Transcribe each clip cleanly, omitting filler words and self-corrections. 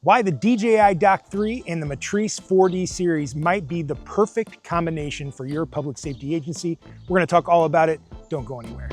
why the DJI Dock 3 and the Matrice 4D series might be the perfect combination for your public safety agency. We're going to talk all about it. Don't go anywhere.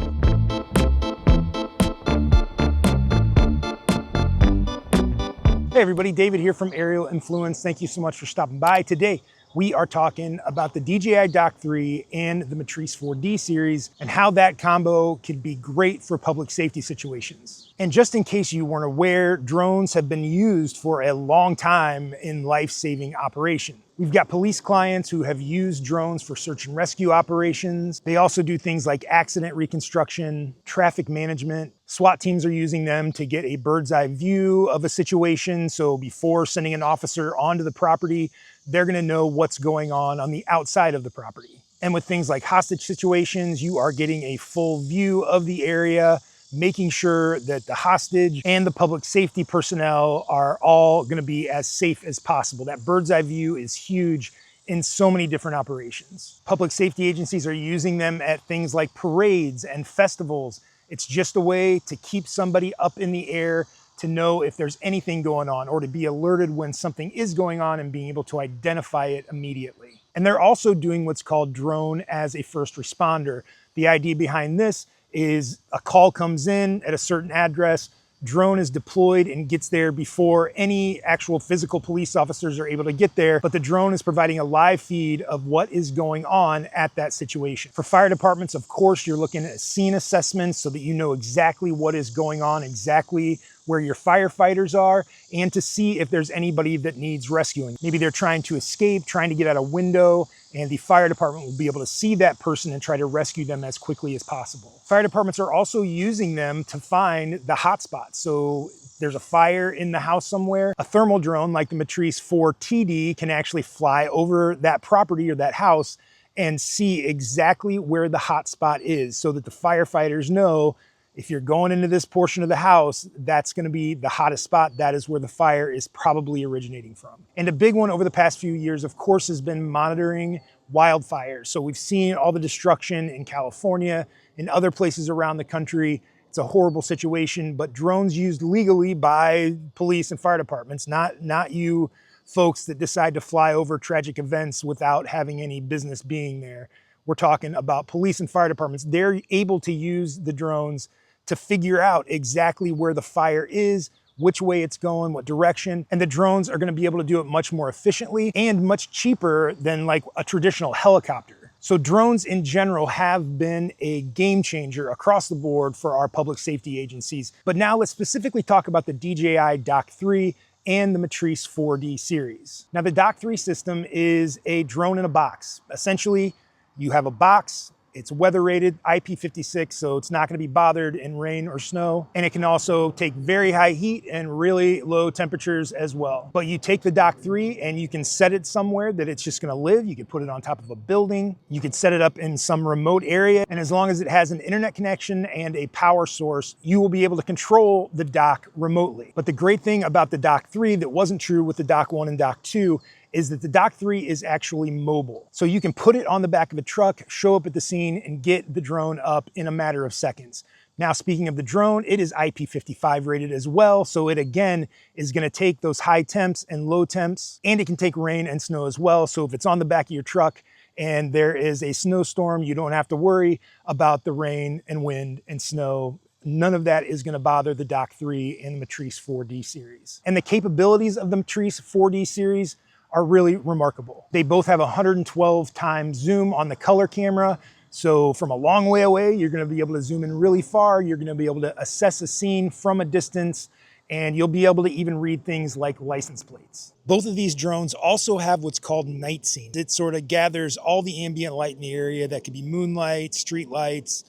Hey everybody, David here from Aerial Influence. Thank you so much for stopping by. Today, we are talking about the DJI Dock 3 and the Matrice 4D series and how that combo can be great for public safety situations. And just in case you weren't aware, drones have been used for a long time in life-saving operation. We've got police clients who have used drones for search and rescue operations. They also do things like accident reconstruction, traffic management. SWAT teams are using them to get a bird's eye view of a situation. So before sending an officer onto the property, they're gonna know what's going on the outside of the property. And with things like hostage situations, you are getting a full view of the area, making sure that the hostage and the public safety personnel are all gonna be as safe as possible. That bird's eye view is huge in so many different operations. Public safety agencies are using them at things like parades and festivals. It's just a way to keep somebody up in the air, to know if there's anything going on, or to be alerted when something is going on and being able to identify it immediately. And they're also doing what's called drone as a first responder. The idea behind this is a call comes in at a certain address, drone is deployed and gets there before any actual physical police officers are able to get there, but the drone is providing a live feed of what is going on at that situation. For fire departments, of course, you're looking at scene assessments so that you know exactly what is going on, exactly where your firefighters are, and to see if there's anybody that needs rescuing. Maybe they're trying to escape, trying to get out a window, and the fire department will be able to see that person and try to rescue them as quickly as possible. Fire departments are also using them to find the hot spots. So there's a fire in the house somewhere. A thermal drone like the Matrice 4TD can actually fly over that property or that house and see exactly where the hot spot is, so that the firefighters know if you're going into this portion of the house, that's gonna be the hottest spot. That is where the fire is probably originating from. And a big one over the past few years, of course, has been monitoring wildfires. So we've seen all the destruction in California and other places around the country. It's a horrible situation, but drones used legally by police and fire departments, not you folks that decide to fly over tragic events without having any business being there. We're talking about police and fire departments. They're able to use the drones to figure out exactly where the fire is, which way it's going, what direction, and the drones are gonna be able to do it much more efficiently and much cheaper than like a traditional helicopter. So drones in general have been a game changer across the board for our public safety agencies. But now let's specifically talk about the DJI Dock 3 and the Matrice 4D series. Now the Dock 3 system is a drone in a box. Essentially, you have a box, it's weather rated IP56, so it's not gonna be bothered in rain or snow. And it can also take very high heat and really low temperatures as well. But you take the Dock 3 and you can set it somewhere that it's just gonna live. You could put it on top of a building. You could set it up in some remote area. And as long as it has an internet connection and a power source, you will be able to control the dock remotely. But the great thing about the Dock 3 that wasn't true with the Dock 1 and Dock 2 is that the Dock 3 is actually mobile. So you can put it on the back of a truck, show up at the scene, and get the drone up in a matter of seconds. Now, speaking of the drone, it is IP55 rated as well. So it again is gonna take those high temps and low temps, and it can take rain and snow as well. So if it's on the back of your truck and there is a snowstorm, you don't have to worry about the rain and wind and snow. None of that is gonna bother the Dock 3 and the Matrice 4D series. And the capabilities of the Matrice 4D series are really remarkable. They both have 112 times zoom on the color camera. So from a long way away, you're gonna be able to zoom in really far. You're gonna be able to assess a scene from a distance, and you'll be able to even read things like license plates. Both of these drones also have what's called night scene. It sort of gathers all the ambient light in the area. That could be moonlight, street lights,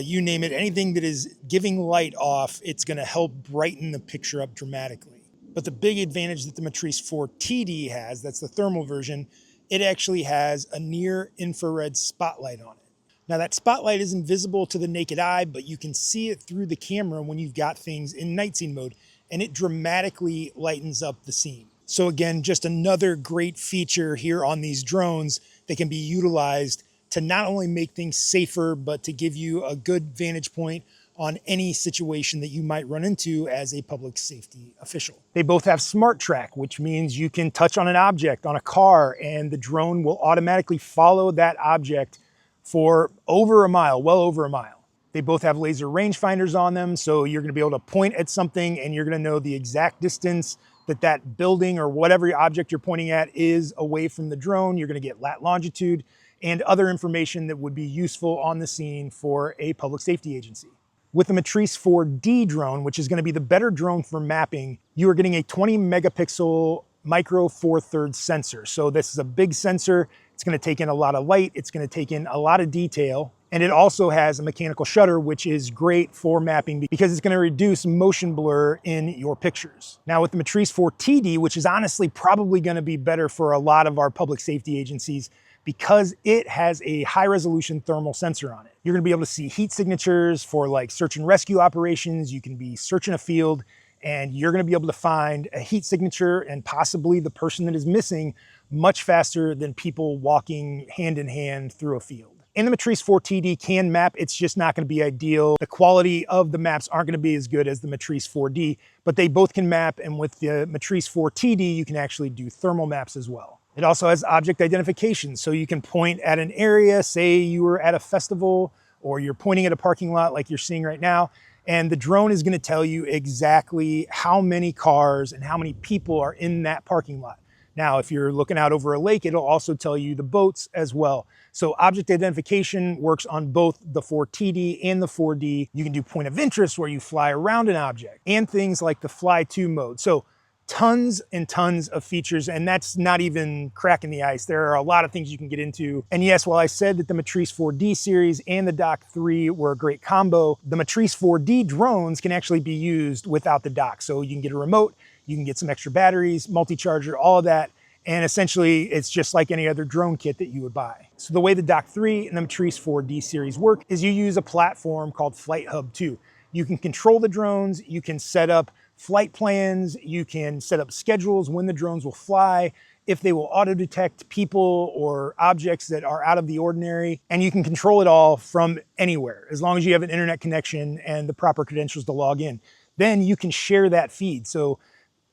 you name it. Anything that is giving light off, it's gonna help brighten the picture up dramatically. But the big advantage that the Matrice 4TD has, that's the thermal version, it actually has a near infrared spotlight on it. Now that spotlight is invisible to the naked eye, but you can see it through the camera when you've got things in night scene mode, and it dramatically lightens up the scene. So again, just another great feature here on these drones that can be utilized to not only make things safer, but to give you a good vantage point on any situation that you might run into as a public safety official. They both have smart track, which means you can touch on an object on a car and the drone will automatically follow that object for over a mile, well over a mile. They both have laser rangefinders on them, so you're gonna be able to point at something and you're gonna know the exact distance that building or whatever object you're pointing at is away from the drone. You're gonna get lat longitude and other information that would be useful on the scene for a public safety agency. With the Matrice 4D drone, which is gonna be the better drone for mapping, you are getting a 20 megapixel micro four thirds sensor. So this is a big sensor. It's gonna take in a lot of light. It's gonna take in a lot of detail. And it also has a mechanical shutter, which is great for mapping because it's gonna reduce motion blur in your pictures. Now with the Matrice 4TD, which is honestly probably gonna be better for a lot of our public safety agencies because it has a high resolution thermal sensor on it. You're gonna be able to see heat signatures for like search and rescue operations. You can be searching a field and you're gonna be able to find a heat signature and possibly the person that is missing much faster than people walking hand in hand through a field. And the Matrice 4TD can map, it's just not gonna be ideal. The quality of the maps aren't gonna be as good as the Matrice 4D, but they both can map, and with the Matrice 4TD, you can actually do thermal maps as well. It also has object identification, so you can point at an area, say you were at a festival, or you're pointing at a parking lot like you're seeing right now, and the drone is gonna tell you exactly how many cars and how many people are in that parking lot. Now, if you're looking out over a lake, it'll also tell you the boats as well. So object identification works on both the 4TD and the 4D. You can do point of interest where you fly around an object and things like the fly to mode. So tons and tons of features, and that's not even cracking the ice. There are a lot of things you can get into. And yes, while I said that the Matrice 4D series and the Dock 3 were a great combo, the Matrice 4D drones can actually be used without the dock. So you can get a remote, you can get some extra batteries, multi-charger, all of that. And essentially, it's just like any other drone kit that you would buy. So the way the Dock 3 and the Matrice 4D series work is you use a platform called FlightHub 2. You can control the drones, you can set up flight plans, you can set up schedules when the drones will fly, if they will auto detect people or objects that are out of the ordinary, and you can control it all from anywhere, as long as you have an internet connection and the proper credentials to log in. Then you can share that feed. So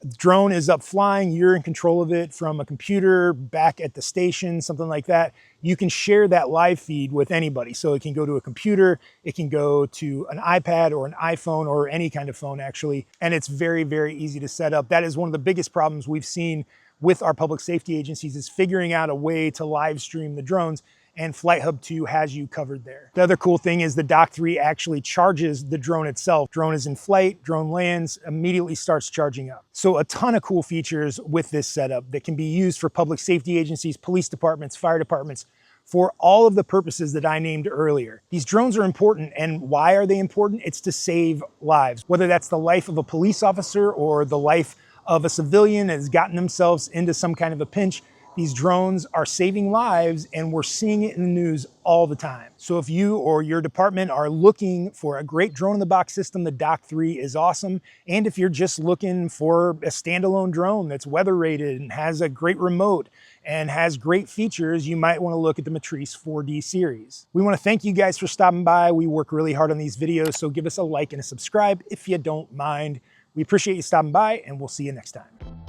the drone is up flying, you're in control of it from a computer back at the station, something like that. You can share that live feed with anybody. So it can go to a computer, it can go to an iPad or an iPhone or any kind of phone actually. And it's very, very easy to set up. That is one of the biggest problems we've seen with our public safety agencies is figuring out a way to live stream the drones. And FlightHub 2 has you covered there. The other cool thing is the Dock 3 actually charges the drone itself. Drone is in flight, drone lands, immediately starts charging up. So a ton of cool features with this setup that can be used for public safety agencies, police departments, fire departments, for all of the purposes that I named earlier. These drones are important, and why are they important? It's to save lives, whether that's the life of a police officer or the life of a civilian that has gotten themselves into some kind of a pinch. These drones are saving lives, and we're seeing it in the news all the time. So if you or your department are looking for a great drone-in-the-box system, the Dock 3 is awesome. And if you're just looking for a standalone drone that's weather-rated and has a great remote and has great features, you might want to look at the Matrice 4D series. We want to thank you guys for stopping by. We work really hard on these videos, so give us a like and a subscribe if you don't mind. We appreciate you stopping by, and we'll see you next time.